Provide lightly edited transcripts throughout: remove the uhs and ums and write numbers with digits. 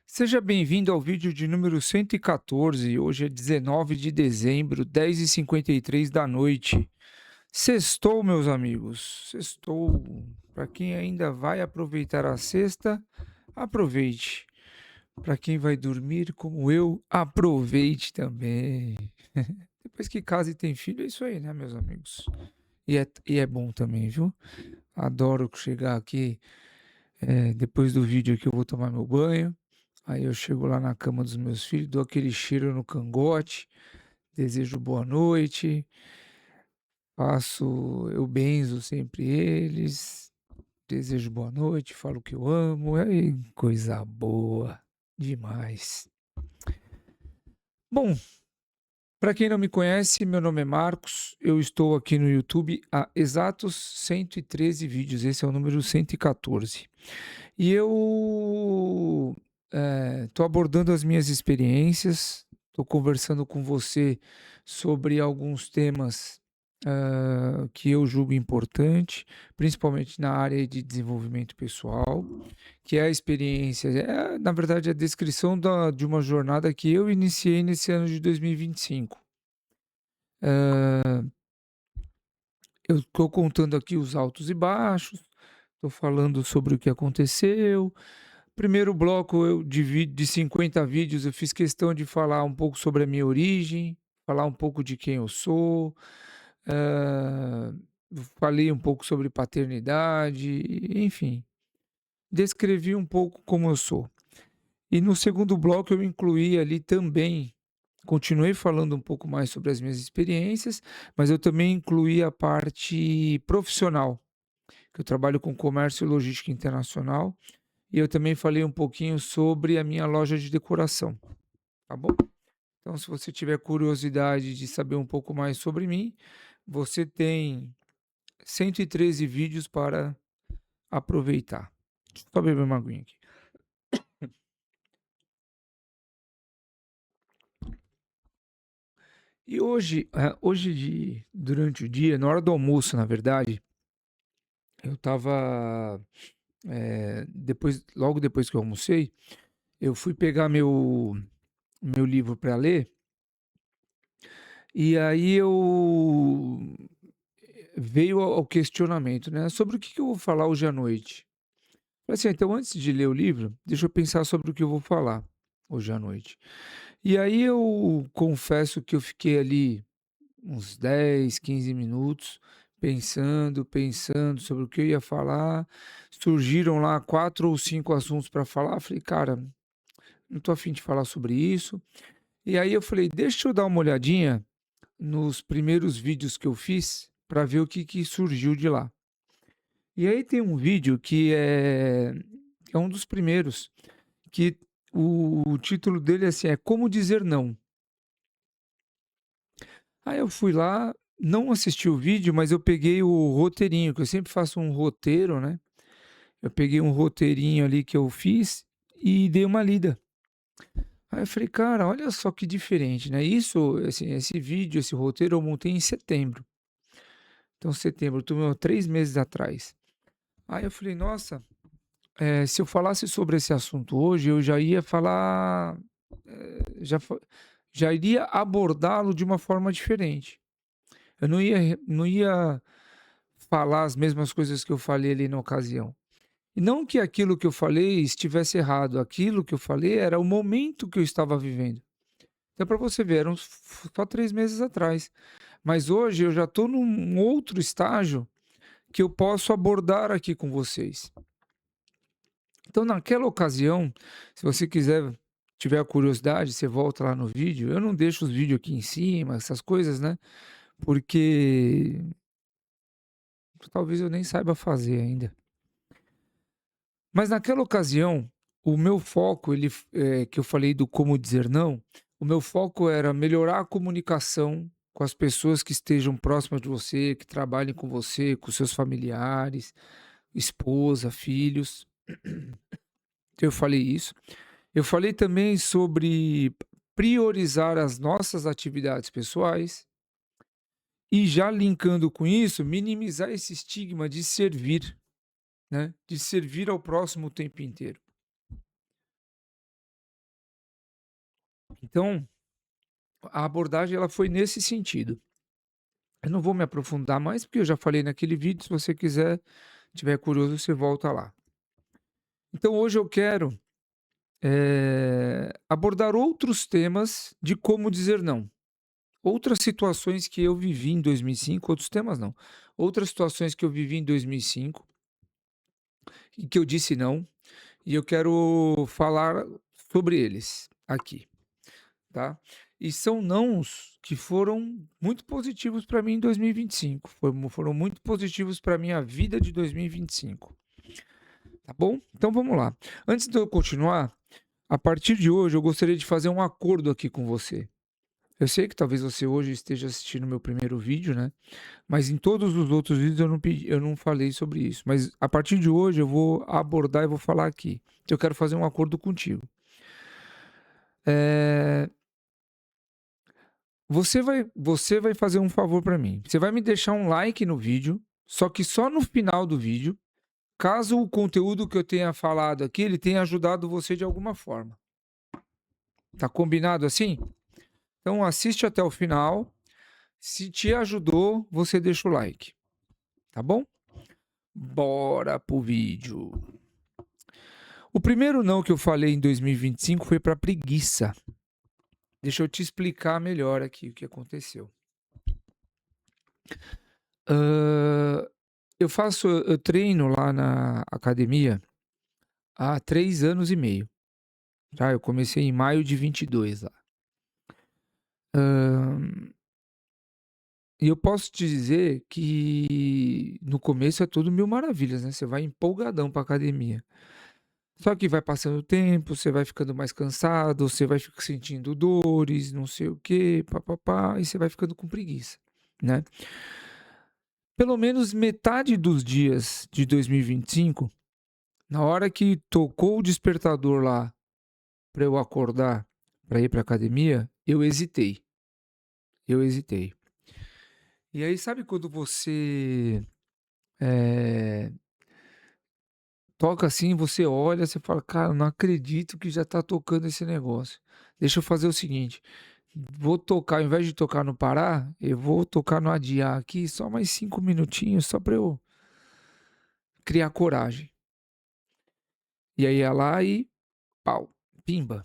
Seja bem-vindo ao vídeo de número 114. Hoje é 19 de dezembro, 10h53 da noite. Sextou, meus amigos. Sextou. Para quem ainda vai aproveitar a sexta, aproveite. Para quem vai dormir como eu, aproveite também. Depois que casa e tem filho, é isso aí, né, meus amigos? E é bom também, viu? Adoro chegar aqui, depois do vídeo que eu vou tomar meu banho. Aí eu chego lá na cama dos meus filhos, dou aquele cheiro no cangote, desejo boa noite, eu benzo sempre eles, desejo boa noite, falo que eu amo, aí coisa boa demais. Bom, para quem não me conhece, meu nome é Marcos, eu estou aqui no YouTube há exatos 113 vídeos, esse é o número 114. E eu estou abordando as minhas experiências, estou conversando com você sobre alguns temas que eu julgo importante, principalmente na área de desenvolvimento pessoal, que é a experiência, na verdade, a descrição de uma jornada que eu iniciei nesse ano de 2025. Ah, eu estou contando aqui os altos e baixos, estou falando sobre o que aconteceu. Primeiro bloco eu divido de 50 vídeos, eu fiz questão de falar um pouco sobre a minha origem, falar um pouco de quem eu sou, hã, falei um pouco sobre paternidade, enfim, descrevi um pouco como eu sou. E no segundo bloco eu incluí ali também, continuei falando um pouco mais sobre as minhas experiências, mas eu também incluí a parte profissional, que eu trabalho com comércio e logística internacional. E eu também falei um pouquinho sobre a minha loja de decoração, tá bom? Então, se você tiver curiosidade de saber um pouco mais sobre mim, você tem 113 vídeos para aproveitar. Deixa eu só beber uma aguinha aqui. E durante o dia, na hora do almoço, na verdade, eu estava, logo depois que eu almocei, eu fui pegar meu livro para ler, e aí veio ao questionamento, né, sobre o que eu vou falar hoje à noite. Falei assim: então antes de ler o livro, deixa eu pensar sobre o que eu vou falar hoje à noite. E aí eu confesso que eu fiquei ali uns 10, 15 minutos pensando sobre o que eu ia falar. Surgiram lá 4 ou 5 assuntos para falar. Falei: "Cara, não tô a fim de falar sobre isso". E aí eu falei: "Deixa eu dar uma olhadinha nos primeiros vídeos que eu fiz para ver o que que surgiu de lá". E aí tem um vídeo que é um dos primeiros, que o título dele, assim, é Como Dizer Não. Aí eu fui lá, não assisti o vídeo, mas eu peguei o roteirinho, que eu sempre faço um roteiro, né, eu peguei um roteirinho ali que eu fiz e dei uma lida. Aí eu falei: "Cara, olha só que diferente, né". Isso, assim, esse vídeo, esse roteiro eu montei em setembro. Então setembro, tô há 3 meses atrás. Aí eu falei: "Nossa, se eu falasse sobre esse assunto hoje, eu já ia falar, já iria abordá-lo de uma forma diferente. Eu não ia falar as mesmas coisas que eu falei ali na ocasião. E não que aquilo que eu falei estivesse errado, aquilo que eu falei era o momento que eu estava vivendo. Então, para você ver, eram só 3 meses atrás. Mas hoje eu já estou num outro estágio que eu posso abordar aqui com vocês. Então, naquela ocasião, se você tiver a curiosidade, você volta lá no vídeo. Eu não deixo os vídeos aqui em cima, essas coisas, né? Porque talvez eu nem saiba fazer ainda. Mas naquela ocasião, o meu foco, que eu falei do como dizer não, o meu foco era melhorar a comunicação com as pessoas que estejam próximas de você, que trabalhem com você, com seus familiares, esposa, filhos. Eu falei isso. Eu falei também sobre priorizar as nossas atividades pessoais e, já linkando com isso, minimizar esse estigma de servir, né? De servir ao próximo o tempo inteiro. Então, a abordagem ela foi nesse sentido. Eu não vou me aprofundar mais, porque eu já falei naquele vídeo, se você quiser, tiver curioso, você volta lá. Então hoje eu quero, abordar outros temas de como dizer não. Outras situações que eu vivi em 2005, outros temas não, outras situações que eu vivi em 2005 e que eu disse não, e eu quero falar sobre eles aqui, tá. E são nãos que foram muito positivos para mim em 2025, foram muito positivos para minha vida de 2025, tá bom? Então vamos lá. Antes de eu continuar, a partir de hoje eu gostaria de fazer um acordo aqui com você. Eu sei que talvez você hoje esteja assistindo meu primeiro vídeo, né, mas em todos os outros vídeos eu não falei sobre isso, mas a partir de hoje eu vou abordar e vou falar aqui. Eu quero fazer um acordo contigo. Eh, você vai fazer um favor para mim, você vai me deixar um like no vídeo, só que só no final do vídeo, caso o conteúdo que eu tenha falado aqui, ele tenha ajudado você de alguma forma. Tá combinado assim? Então assiste até o final, se te ajudou, você deixa o like, tá bom? Bora pro vídeo. O primeiro não que eu falei em 2025 foi para preguiça. Deixa eu te explicar melhor aqui o que aconteceu. Hã, eu treino lá na academia há 3 anos e meio, tá, eu comecei em maio de 22 lá. Hã, e eu posso te dizer que no começo é tudo mil maravilhas, né, você vai empolgadão pra academia. Só que vai passando o tempo, você vai ficando mais cansado, você vai sentindo dores, não sei o quê, pá-pá-pá, e você vai ficando com preguiça, né. Pelo menos metade dos dias de 2025, na hora que tocou o despertador lá para eu acordar para ir para academia, eu hesitei. E aí sabe quando você, eh, toca assim, você olha, você fala: "Cara, não acredito que já tá tocando esse negócio. Deixa eu fazer o seguinte, vou tocar, ao invés de tocar no parar, eu vou tocar no adiar aqui só mais 5 minutinhos, só para eu criar coragem". E aí ia lá e pau, pimba.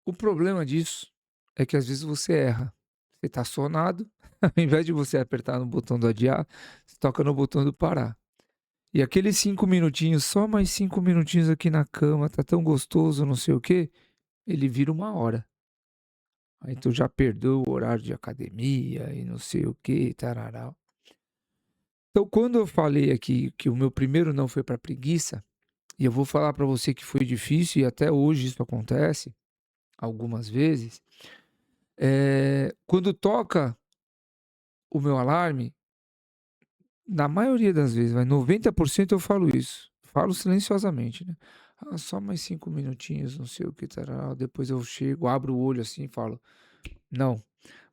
O problema disso é que às vezes você erra. Você tá sonado, ao invés de você apertar no botão do adiar, você toca no botão do parar. E aqueles 5 minutinhos, só mais 5 minutinhos aqui na cama, tá tão gostoso, não sei o quê, ele vira 1 hora. Aí tu já perdeu o horário de academia e não sei o quê, tarará. Então quando eu falei aqui que o meu primeiro não foi pra preguiça, e eu vou falar pra você que foi difícil e até hoje isso acontece, algumas vezes, quando toca o meu alarme, na maioria das vezes, vai 90% eu falo isso, falo silenciosamente, né. "Ah, só mais 5 minutinhos, não sei o que tarará", depois eu chego, abro o olho assim e falo: "Não,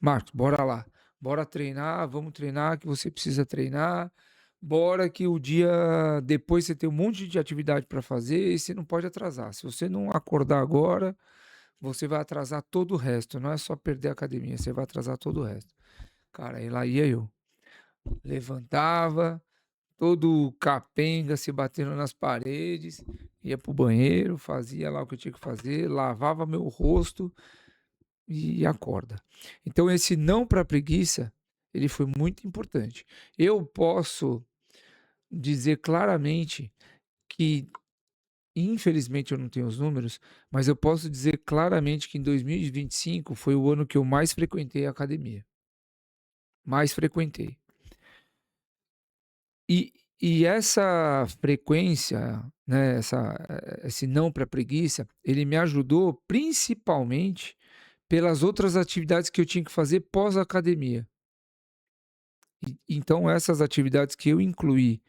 Marcos, bora lá, bora treinar, vamos treinar que você precisa treinar, bora que o dia depois você tem um monte de atividade para fazer e você não pode atrasar, se você não acordar agora, você vai atrasar todo o resto, não é só perder a academia, você vai atrasar todo o resto". Cara, aí lá ia eu, levantava, todo capenga, se batendo nas paredes, ia pro banheiro, fazia lá o que eu tinha que fazer, lavava meu rosto e acorda. Então esse não para preguiça, ele foi muito importante. Eu posso dizer claramente que, infelizmente eu não tenho os números, mas eu posso dizer claramente que em 2025 foi o ano que eu mais frequentei a academia, mais frequentei. E e essa frequência, né, esse não para preguiça, ele me ajudou principalmente pelas outras atividades que eu tinha que fazer pós-academia. Então essas atividades que eu incluí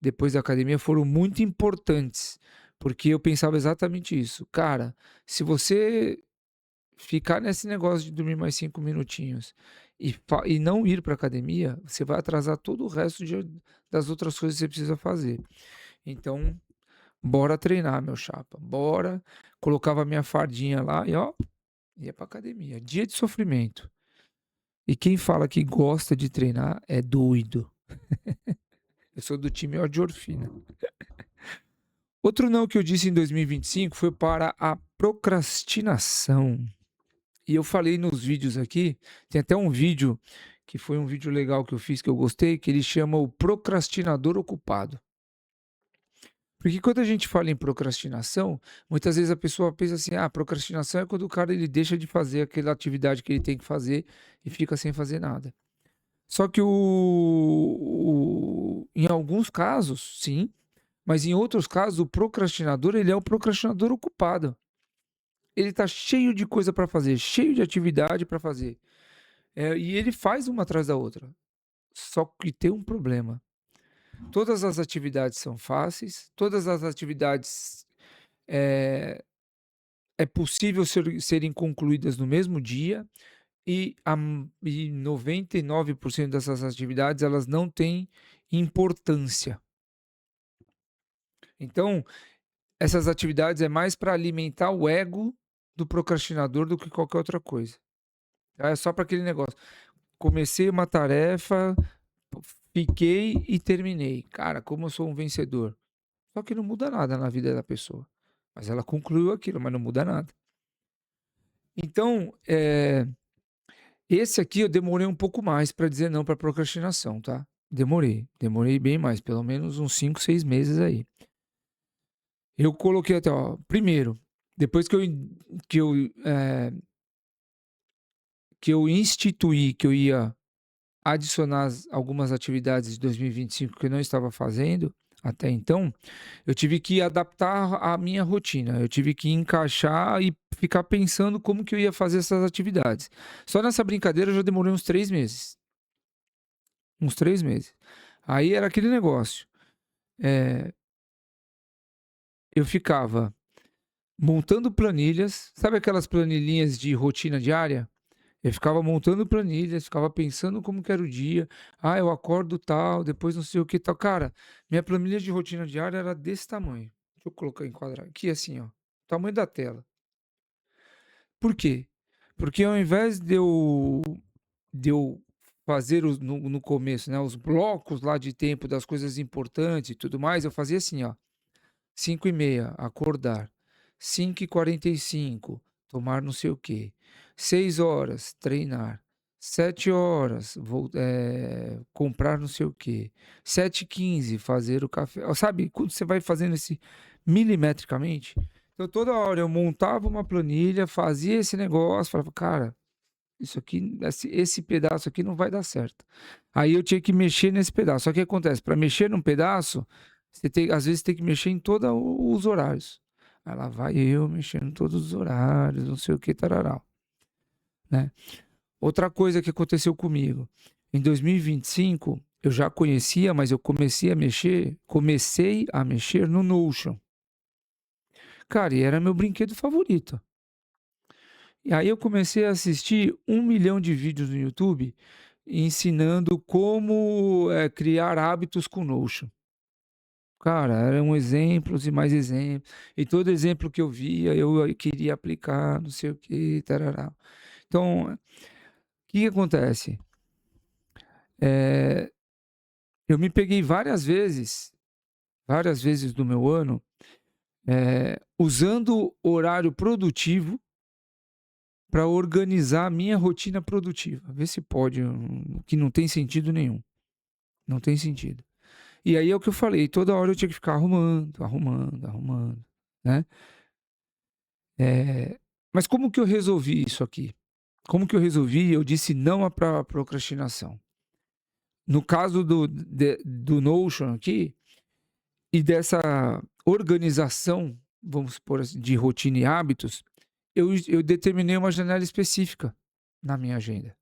depois da academia foram muito importantes, porque eu pensava exatamente isso: "Cara, se você ficar nesse negócio de dormir mais 5 minutinhos e não ir para academia, você vai atrasar todo o resto das outras coisas que você precisa fazer. Então, bora treinar, meu chapa, bora". Colocava minha fardinha lá e ó, Ia pra academia. Dia de sofrimento. E quem fala que gosta de treinar é doido. Eu sou do time Orfina. Outro não que eu disse em 2025 foi para a procrastinação. E eu falei nos vídeos aqui, tem até um vídeo que foi um vídeo legal que eu fiz que eu gostei, que ele chama o procrastinador ocupado. Porque quando a gente fala em procrastinação, muitas vezes a pessoa pensa assim: "Ah, procrastinação é quando o cara ele deixa de fazer aquela atividade que ele tem que fazer e fica sem fazer nada". Só que em alguns casos, sim, mas em outros casos o procrastinador, ele é o procrastinador ocupado. Ele tá cheio de coisa para fazer, cheio de atividade para fazer. E ele faz uma atrás da outra. Só que tem um problema. Todas as atividades são fáceis, todas as atividades é, é possível serem concluídas no mesmo dia e 99% dessas atividades elas não têm importância. Então, essas atividades é mais para alimentar o ego do procrastinador do que qualquer outra coisa. Tá? É só para aquele negócio. Comecei uma tarefa, fiquei e terminei. Cara, como eu sou um vencedor. Só que não muda nada na vida da pessoa. Mas ela concluiu aquilo, mas não muda nada. Então, esse aqui eu demorei um pouco mais para dizer não para procrastinação, tá? Demorei bem mais, pelo menos uns 5, 6 meses aí. Eu coloquei até, ó, primeiro, depois que eu, eh, que eu instituí que eu ia adicionar algumas atividades de 2025 que eu não estava fazendo até então, eu tive que adaptar a minha rotina, eu tive que encaixar e ficar pensando como que eu ia fazer essas atividades. Só nessa brincadeira eu já demorei uns 3 meses, uns 3 meses. Aí era aquele negócio, eh, eu ficava montando planilhas, sabe aquelas planilhinhas de rotina diária? Eu ficava montando planilhas, ficava pensando como que era o dia. Ah, eu acordo tal, depois não sei o que tal. Cara, minha planilha de rotina diária era desse tamanho. Deixa eu colocar enquadrar aqui assim, ó. Tamanho da tela. Por quê? Porque ao invés de eu fazer no começo, né, os blocos lá de tempo das coisas importantes e tudo mais, eu fazia assim, ó. 5h30, acordar. 5h45, tomar não sei o quê. 6 horas, treinar. 7 horas, comprar não sei o quê. 7h15, fazer o café. Ó, sabe, quando você vai fazendo esse milimetricamente? Então, toda hora eu montava uma planilha, fazia esse negócio, falava, cara, isso aqui, esse pedaço aqui não vai dar certo. Aí eu tinha que mexer nesse pedaço. Só que o que acontece? Para mexer num pedaço, às vezes tem que mexer em todos os horários. Aí lá vai eu mexendo em todos os horários, não sei o que, tararau, né? Outra coisa que aconteceu comigo, em 2025, eu já conhecia, mas eu comecei a mexer no Notion. Cara, e era meu brinquedo favorito. E aí eu comecei a assistir 1 milhão de vídeos no YouTube ensinando como criar hábitos com Notion. Cara, eram exemplos e mais exemplos. E todo exemplo que eu via, eu queria aplicar, não sei o que, tarará. Então, o que acontece? Eh, eu me peguei várias vezes do meu ano, usando horário produtivo para organizar a minha rotina produtiva. Vê se pode, que não tem sentido nenhum. Não tem sentido. E aí é o que eu falei, toda hora eu tinha que ficar arrumando, né. Eh, mas como que eu resolvi isso aqui? Como que eu resolvi? Eu disse não à procrastinação. No caso do Notion aqui, e dessa organização, vamos supor assim, de rotina e hábitos, eu determinei uma janela específica na minha agenda.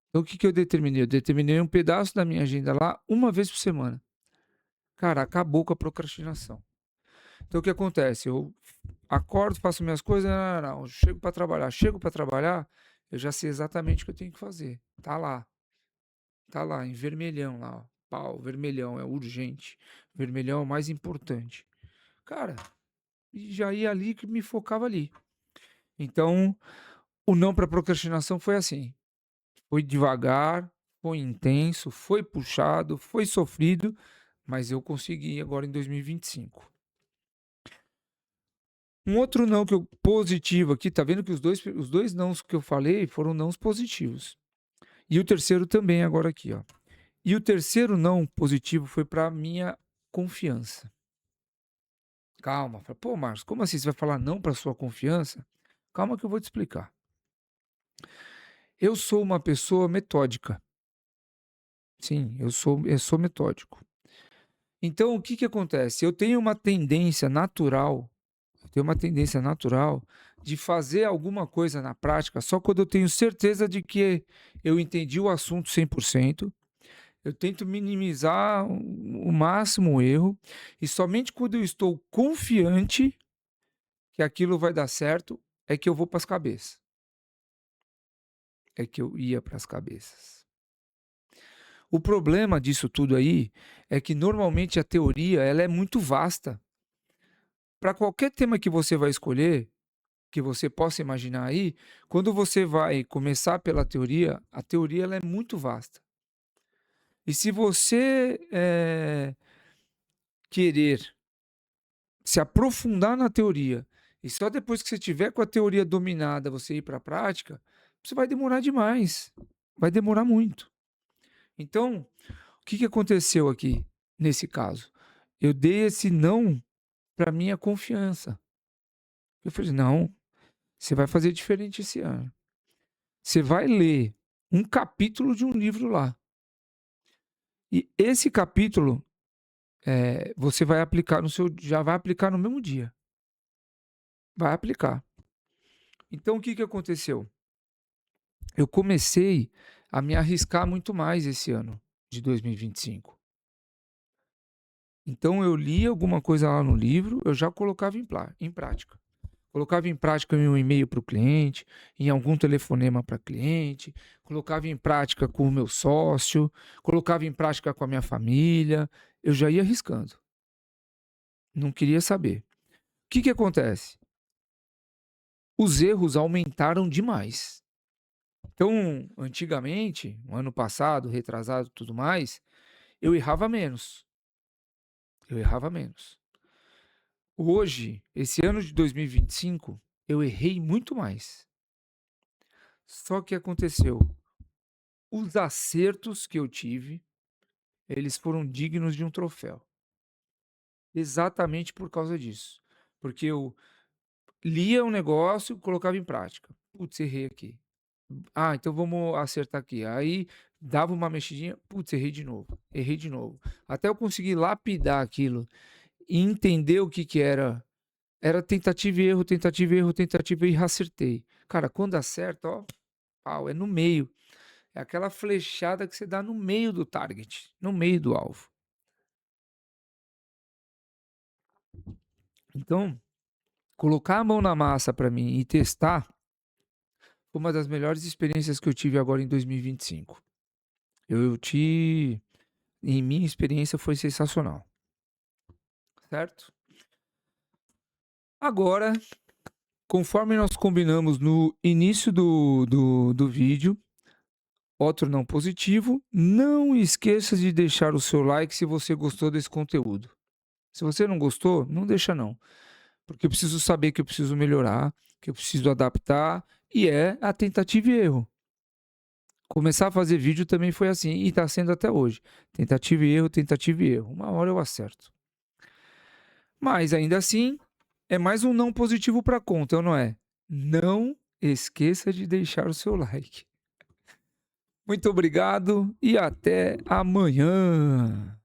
Então o que que eu determinei? Eu determinei um pedaço da minha agenda lá, uma vez por semana. Cara, acabou com a procrastinação. Então o que acontece? Eu acordo, faço minhas coisas, não, chego para trabalhar, eu já sei exatamente o que eu tenho que fazer. Tá lá, em vermelhão lá, ó. Pau, vermelhão é urgente. Vermelhão é o mais importante. Cara, e já ia ali que me focava ali. Então, o não para procrastinação foi assim, foi devagar, foi intenso, foi puxado, foi sofrido, mas eu consegui agora em 2025. Um outro não que eu positivo aqui, tá vendo que os dois nãos que eu falei foram nãos positivos. E o terceiro também agora aqui, ó. E o terceiro não positivo foi para minha confiança. Calma, fala: "Pô, Marcos, como assim você vai falar não para sua confiança?" Calma que eu vou te explicar. Eu sou uma pessoa metódica. Sim, eu sou metódico. Então o que que acontece? Eu tenho uma tendência natural de fazer alguma coisa na prática só quando eu tenho certeza de que eu entendi o assunto 100%. Eu tento minimizar o máximo o erro, e somente quando eu estou confiante que aquilo vai dar certo, é que eu vou para as cabeças, é que eu ia para as cabeças. O problema disso tudo aí é que normalmente a teoria ela é muito vasta. Para qualquer tema que você vai escolher, que você possa imaginar aí, quando você vai começar pela teoria, a teoria ela é muito vasta. E se você querer se aprofundar na teoria e só depois que você tiver com a teoria dominada você ir para a prática, você vai demorar demais, vai demorar muito. Então, o que que aconteceu aqui nesse caso? Eu dei esse não para minha confiança. Eu falei: "Não, você vai fazer diferente esse ano. Você vai ler um capítulo de um livro lá. E esse capítulo, você vai aplicar no seu já vai aplicar no mesmo dia. Vai aplicar". Então o que que aconteceu? Eu comecei a me arriscar muito mais esse ano de 2025. Então eu lia alguma coisa lá no livro, eu já colocava em prática. Colocava em prática em um e-mail para o cliente, em algum telefonema para cliente, colocava em prática com o meu sócio, colocava em prática com a minha família. Eu já ia arriscando, não queria saber. O que que acontece? Os erros aumentaram demais. Então, antigamente, no ano passado, retrasado, tudo mais, eu errava menos. Eu errava menos. Hoje, esse ano de 2025, eu errei muito mais. Só que aconteceu, os acertos que eu tive, eles foram dignos de um troféu. Exatamente por causa disso. Porque eu lia um negócio, colocava em prática. Putz, errei aqui. Ah, então vamos acertar aqui. Aí dava uma mexidinha, putz, errei de novo. Errei de novo. Até eu conseguir lapidar aquilo e entender o que que era tentativa e erro, tentativa e erro, tentativa e acertei. Cara, quando acerta, ó, pau, é no meio. É aquela flechada que você dá no meio do target, no meio do alvo. Então, colocar a mão na massa para mim e testar foi uma das melhores experiências que eu tive agora em 2025. Em minha experiência foi sensacional, certo? Agora, conforme nós combinamos no início do vídeo, outro não positivo, não esqueça de deixar o seu like se você gostou desse conteúdo. Se você não gostou, não deixa não, porque eu preciso saber que eu preciso melhorar, que eu preciso adaptar, e é a tentativa e erro. Começar a fazer vídeo também foi assim, e está sendo até hoje. Tentativa e erro, tentativa e erro. Uma hora eu acerto. Mas ainda assim, é mais um não positivo para conta, não é? Não esqueça de deixar o seu like. Muito obrigado e até amanhã.